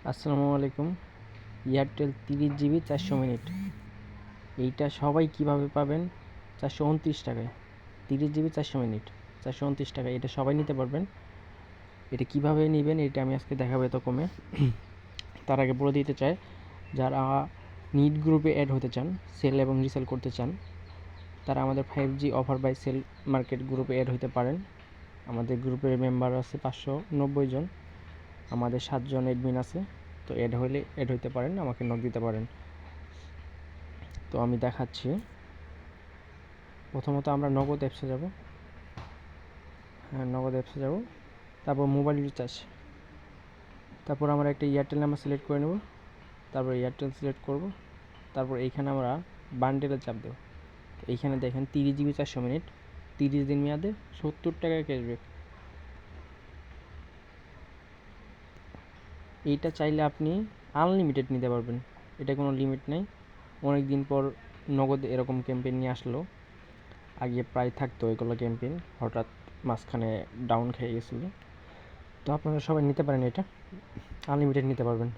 আসসালামু আলাইকুম। Airtel 30 GB 400 minute, এইটা সবাই কিভাবে পাবেন? 429 টাকায় 30 জিবি 400 মিনিট, 429 টাকায় এটা সবাই নিতে পারবেন। এটা কিভাবে নেবেন এটা আমি আজকে দেখাবো এত কমে। তার আগে বলে দিতে চাই, যারা নিট গ্রুপে অ্যাড হতে চান, সেল এবং রিসেল করতে চান, তারা আমাদের 5G offer buy sell market গ্রুপে অ্যাড হতে পারেন। আমাদের গ্রুপের মেম্বার আছে 590 জন, আমাদের 7 জন অ্যাডমিন আছে। তো অ্যাড হইতে পারেন, আমাকে নক দিতে পারেন। তো আমি দেখাচ্ছি। প্রথমত আমরা নগদ অ্যাপসে যাব। নগদ অ্যাপসে যাব, তারপর মোবাইল রিচার্জ, তারপর আমরা একটা এয়ারটেল নাম্বার সিলেক্ট করে নেব, তারপর এয়ারটেল সিলেক্ট করব, তারপর এইখানে আমরা বান্ডেলে চাপ দেব। এইখানে দেখেন 30 জিবি 400 মিনিট, 30 দিন মেয়াদে 70 টাকা ক্যাশব্যাক। এইটা চাইলে আপনি আনলিমিটেড নিতে পারবেন, এটা কোনো লিমিট নেই। অনেক দিন পর নগদ এরকম ক্যাম্পেইন নিয়ে আসলো। আগে প্রায় থাকতো এগুলো ক্যাম্পেইন, হঠাৎ মাঝখানে ডাউন খেয়ে গেছিলো। তো আপনারা সবাই নিতে পারেন, এটা আনলিমিটেড নিতে পারবেন।